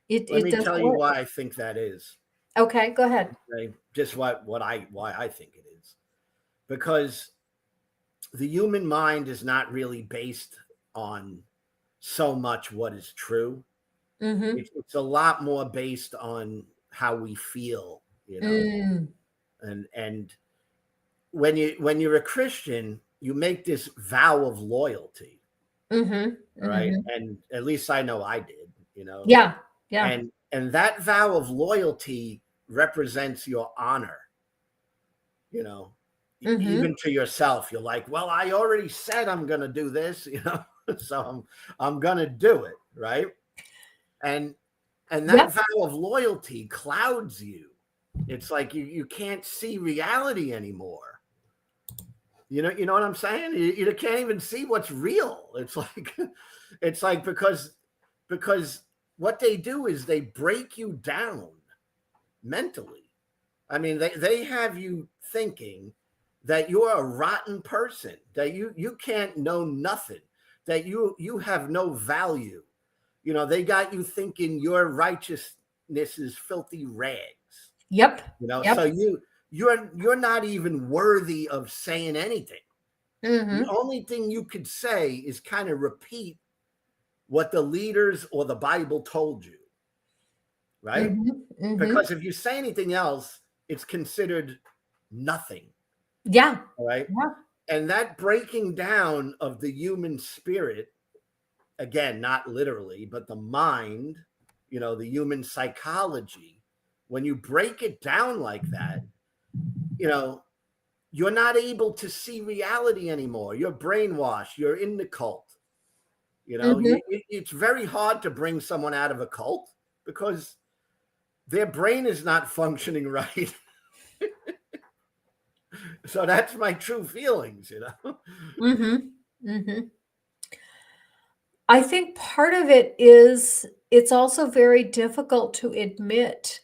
Let It me doesn't tell you work. why I think that is. Okay, go ahead. Okay? Just why I think it is. Because the human mind is not really based on so much what is true. Mm-hmm. It's a lot more based on how we feel, Mm. and when you're a Christian, you make this vow of loyalty, Mm-hmm. all right? Mm-hmm. And at least I know I did. Yeah, yeah. And that vow of loyalty represents your honor, you know, Mm-hmm. even to yourself. You're like, well, I already said I'm going to do this, so I'm going to do it, right? And that Yep. vow of loyalty clouds you. It's like you can't see reality anymore. You know what I'm saying? You can't even see what's real. It's like it's like because what they do is they break you down mentally. I mean, they have you thinking that you're a rotten person, that you can't know nothing, that you have no value. They got you thinking your righteousness is filthy rags. Yep. So Yep. you're not even worthy of saying anything. The Mm-hmm. only thing you could say is kind of repeat what the leaders or the Bible told you, right? Mm-hmm. Mm-hmm. Because if you say anything else, it's considered nothing, Yeah. all right? Yeah. And that breaking down of the human spirit, again, not literally, but the mind, the human psychology, when you break it down like that, you know, you're not able to see reality anymore. You're brainwashed. You're in the cult. Mm-hmm. It's very hard to bring someone out of a cult because their brain is not functioning right. So that's my true feelings. Mm-hmm. Mm-hmm. I think part of it is it's also very difficult to admit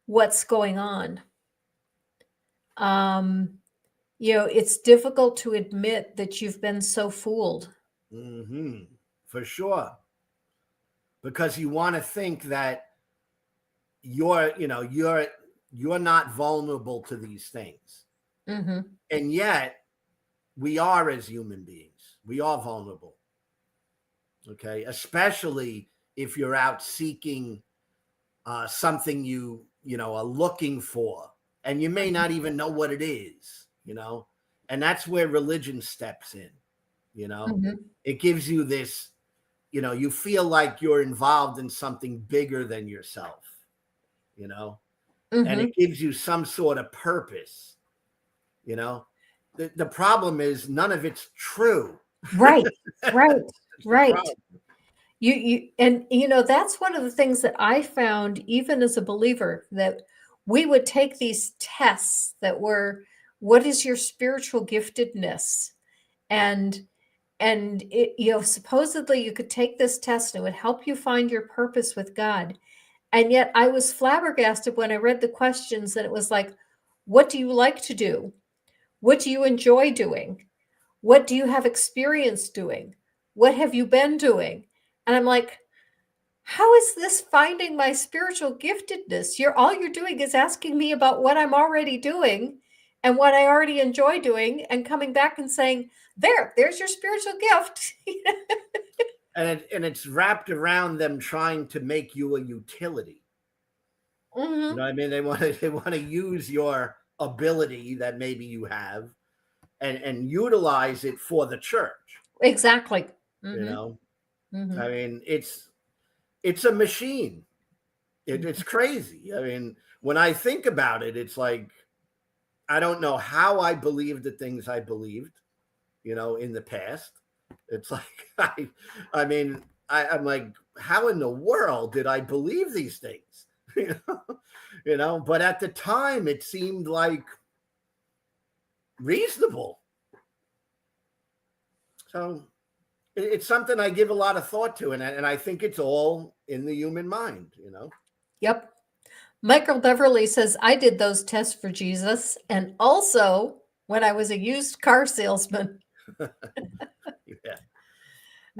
what's going on. It's difficult to admit that you've been so fooled. For sure. Because you want to think that you're not vulnerable to these things. And yet we are, as human beings, we are vulnerable. Okay. Especially if you're out seeking something you are looking for, and you may not even know what it is, and that's where religion steps in. It gives you this, you feel like you're involved in something bigger than yourself, and it gives you some sort of purpose. The problem is none of it's true. Right. That's one of the things that I found, even as a believer, that we would take these tests that were, what is your spiritual giftedness? And supposedly you could take this test and it would help you find your purpose with God. And yet I was flabbergasted when I read the questions that it was like, what do you like to do? What do you enjoy doing? What do you have experience doing? What have you been doing? And I'm like, how is this finding my spiritual giftedness? All you're doing is asking me about what I'm already doing and what I already enjoy doing, and coming back and saying, there's your spiritual gift. and it's wrapped around them trying to make you a utility. You know what I mean? They want to use your ability that maybe you have and utilize it for the church. Exactly. I mean, it's a machine. It's crazy. I mean, when I think about it, it's like, I don't know how I believed the things I believed, in the past. It's like, I'm like, how in the world did I believe these things? But at the time it seemed like reasonable. So it's something I give a lot of thought to, and I think it's all in the human mind, Yep. Michael Beverly says, I did those tests for Jesus, and also when I was a used car salesman. Yeah.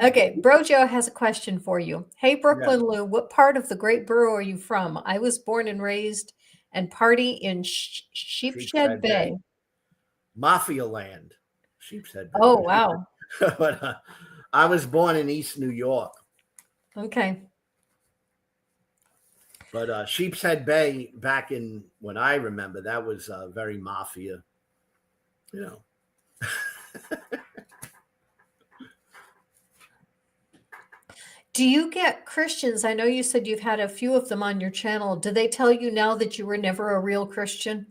Okay, Brojo has a question for you. Hey, Brooklyn Lou, what part of the great borough are you from? I was born and raised and party in Sheepshead Bay. Mafia land. Sheepshead Bay. Oh, wow. But I was born in East New York. Okay. But Sheepshead Bay, back in when I remember, that was very mafia, Do you get Christians? I know you said you've had a few of them on your channel. Do they tell you now that you were never a real Christian?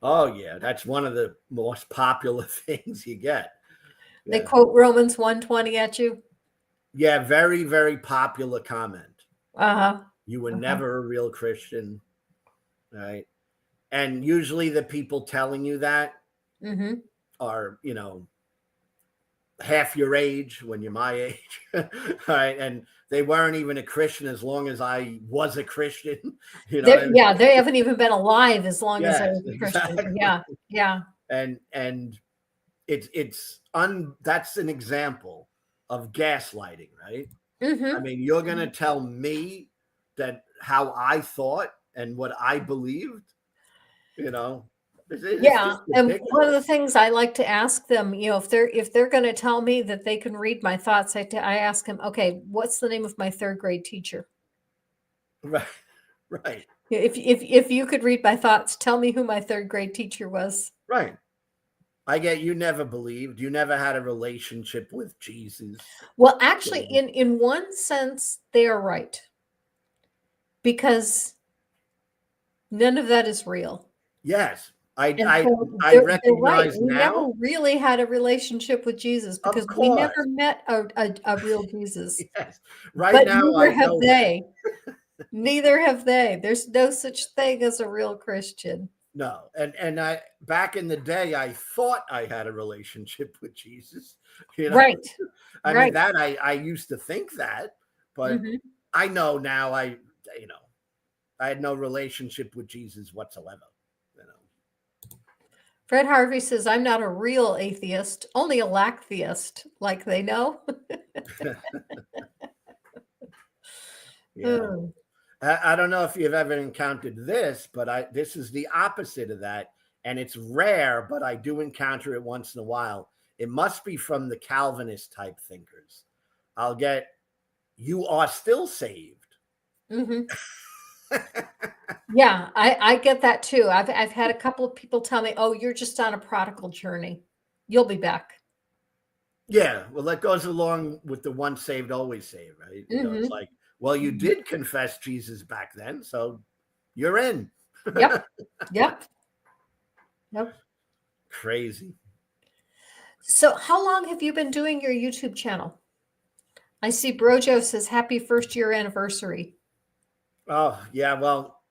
Oh, yeah. That's one of the most popular things you get. They quote Romans 1:20 at you? Yeah, very, very popular comment. Uh-huh. You were never a real Christian, right? And usually the people telling you that are, half your age when you're my age, right? And they weren't even a Christian as long as I was a Christian. Yeah, they haven't even been alive as long as I was a Christian. Exactly. Yeah. And that's an example of gaslighting, right? I mean, you're gonna tell me that how I thought and what I believed, Yeah, and one of the things I like to ask them, if they're going to tell me that they can read my thoughts, I ask them, okay, what's the name of my third grade teacher? Right. If you could read my thoughts, tell me who my third grade teacher was. Right. I get you never believed. You never had a relationship with Jesus. Well, actually, in one sense, they are right, because none of that is real. Yes. I right. recognize We now. never really had a relationship with Jesus because we never met a real Jesus. Yes. Right but now, neither have they. Neither have they. There's no such thing as a real Christian. No. And I back in the day, I thought I had a relationship with Jesus. Right. I mean, that I used to think that, but I know now I had no relationship with Jesus whatsoever. Fred Harvey says, I'm not a real atheist, only a lack theist, like they know. Yeah. Hmm. I don't know if you've ever encountered this, but this is the opposite of that. And it's rare, but I do encounter it once in a while. It must be from the Calvinist type thinkers. I'll get, you are still saved. Mm-hmm. Yeah, I get that too. I've had a couple of people tell me, "Oh, you're just on a prodigal journey. You'll be back." Yeah, well, that goes along with the once saved, always saved, right? You know, it's Mm-hmm. like, well, you did confess Jesus back then, so you're in. Yep. Yep. Yep. Crazy. So, how long have you been doing your YouTube channel? I see Brojo says, "Happy first year anniversary." Oh, yeah, well,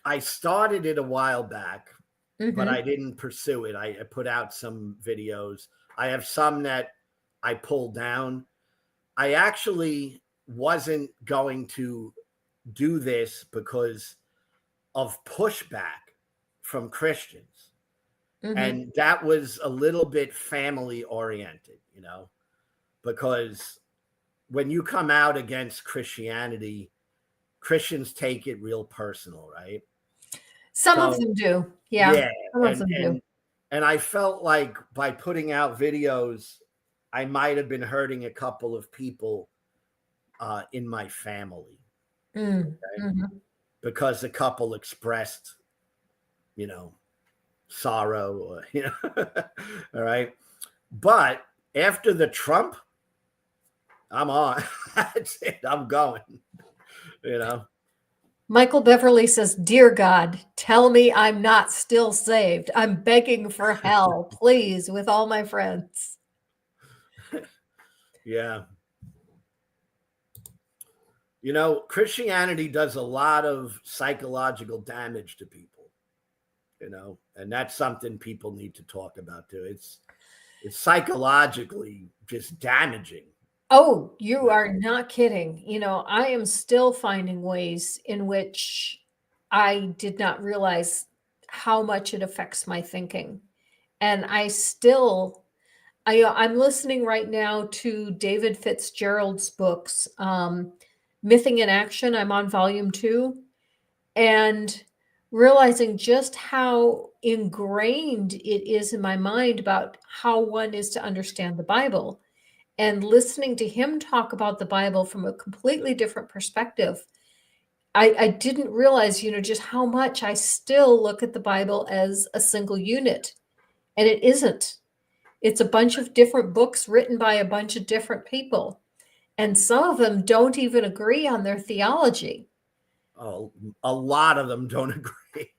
I started it a while back, but Mm-hmm. I didn't pursue it. I put out some videos. I have some that I pulled down. I actually wasn't going to do this because of pushback from Christians. Mm-hmm. And that was a little bit family oriented, you know, because when you come out against Christianity, Christians take it real personal, right? Some of So them do. Yeah, yeah, some of and them do. and and I felt like by putting out videos, I might have been hurting a couple of people in my family, okay? Mm-hmm. Because a couple expressed, you know, sorrow, or you know, all right. But after the Trump, I'm on. That's it. I'm going. You know. Michael Beverly says, "Dear God, tell me I'm not still saved. I'm begging for hell, please, with all my friends." Yeah. You know, Christianity does a lot of psychological damage to people, you know, and that's something people need to talk about too. It's psychologically just damaging. Oh, you You are not kidding. I am still finding ways in which I did not realize how much it affects my thinking. And I'm listening right now to David Fitzgerald's books, Mything in Action. I'm on volume 2, and realizing just how ingrained it is in my mind about how one is to understand the Bible, and listening to him talk about the Bible from a completely different perspective. I didn't realize, just how much I still look at the Bible as a single unit, and it isn't. It's a bunch of different books written by a bunch of different people, and some of them don't even agree on their theology. know, a lot of them don't agree.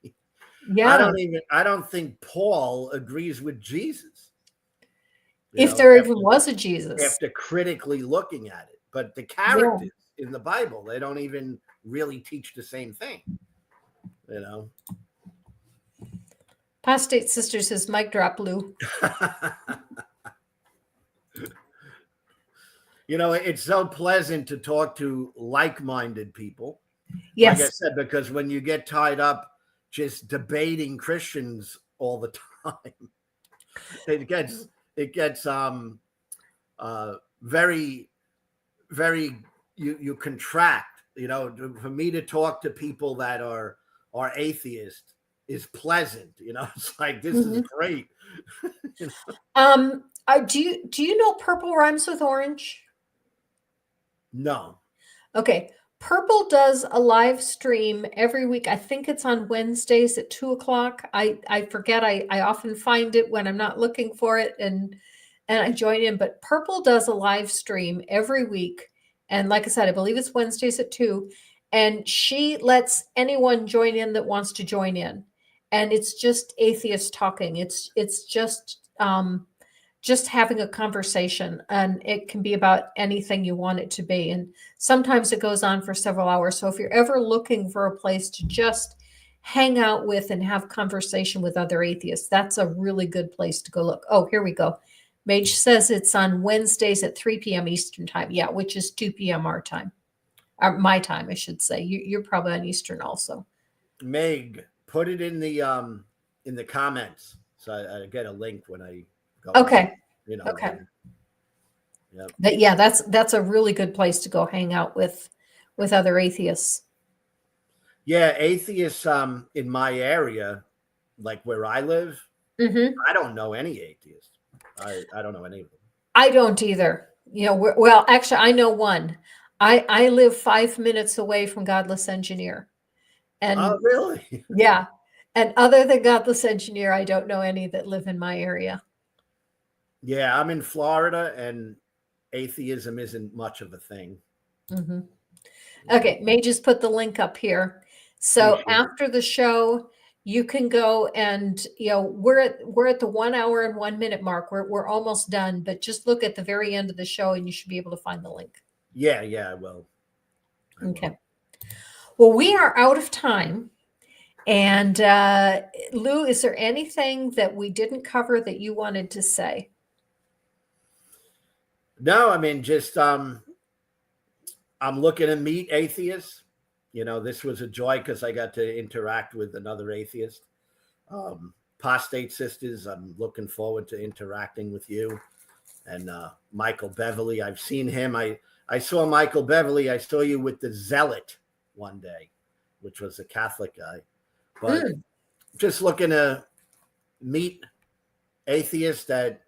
Yeah, I don't think Paul agrees with Jesus, you if know, there even was a Jesus. after critically looking at it. But the Yeah. characters in the Bible, they don't even really teach the same thing, you know. Apostate Sister says, "Mic drop, Lou." You know, it's so pleasant to talk to like-minded people. Like I Yes. said, because when you get tied up just debating Christians all the time, it gets very, very, you contract. You know, for me to talk to people that are atheist is pleasant. You know, it's like this is Mhm. great. You know? Do you know purple rhymes with orange? No. Okay. Purple does a live stream every week. I think it's on Wednesdays at 2 o'clock. I forget. I often find it when I'm not looking for it, and I join in. But Purple does a live stream every week. And like I said, I believe it's Wednesdays at 2. And she lets anyone join in that wants to join in. And it's just atheists talking. It's just having a conversation, and it can be about anything you want it to be. And sometimes it goes on for several hours. So if you're ever looking for a place to just hang out with and have conversation with other atheists, that's a really good place to go look. Oh, here we go. Mage says it's on Wednesdays at 3 p.m. Eastern time. Yeah, which is 2 p.m. our time. My time, I should say. You're probably on Eastern also. Meg, put it in the comments So I get a link when I go. Okay. You know. Okay. Yep. But yeah, that's a really good place to go hang out with other atheists. Yeah, atheists in my area, like where I live, I don't know any atheists. I don't know any of them. I don't either. You know, well, actually, I know one. I live 5 minutes away from Godless Engineer, and Oh, really? yeah, and other than Godless Engineer, I don't know any that live in my area. Yeah, I'm in Florida, and atheism isn't much of a thing. Mm-hmm. Okay, May just put the link up here. So Appreciate after the show, you can go and we're at the 1 hour and 1 minute mark. We're almost done, but just look at the very end of the show, and you should be able to find the link. Yeah, I will. Okay. Well, we are out of time. And Lou, is there anything that we didn't cover that you wanted to say? No, I mean, just I'm looking to meet atheists. This was a joy because I got to interact with another atheist. Prostate Sisters, I'm looking forward to interacting with you. And Michael Beverly, I've seen him. I saw Michael Beverly. I saw you with the Zealot one day, which was a Catholic guy. But just looking to meet atheists that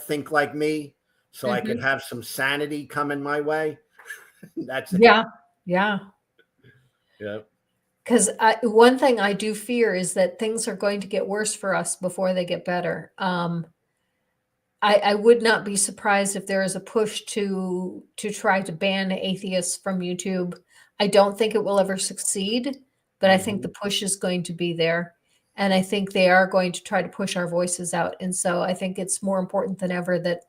think like me, so I could have some sanity coming my way. That's it. Yeah. Yeah. Because one thing I do fear is that things are going to get worse for us before they get better. I would not be surprised if there is a push to try to ban atheists from YouTube. I don't think it will ever succeed, but I think the push is going to be there. And I think they are going to try to push our voices out. And so I think it's more important than ever that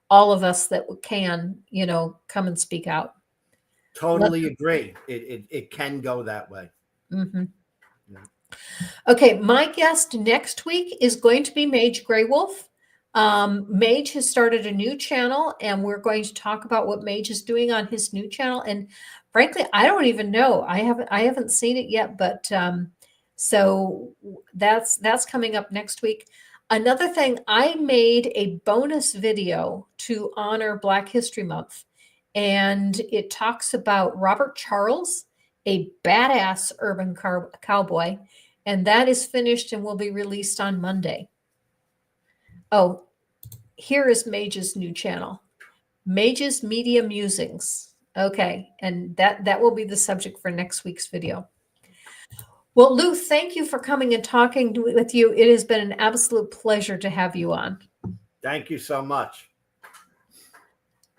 all of us that can, come and speak out. Totally agree. It can go that way. Mm-hmm. Yeah. Okay, my guest next week is going to be Mage Greywolf. Mage has started a new channel, and we're going to talk about what Mage is doing on his new channel. And frankly, I don't even know. I haven't seen it yet, but so that's coming up next week. Another thing, I made a bonus video to honor Black History Month, and it talks about Robert Charles, a badass urban cowboy, and that is finished and will be released on Monday. Oh, here is Mage's new channel, Mage's Media Musings. Okay, and that will be the subject for next week's video. Well, Lou, thank you for coming and talking with you. It has been an absolute pleasure to have you on. Thank you so much.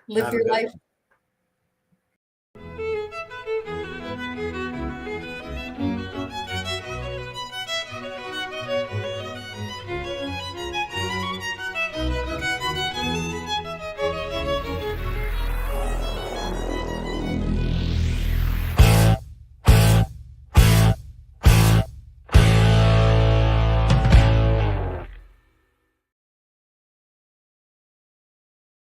Live your life.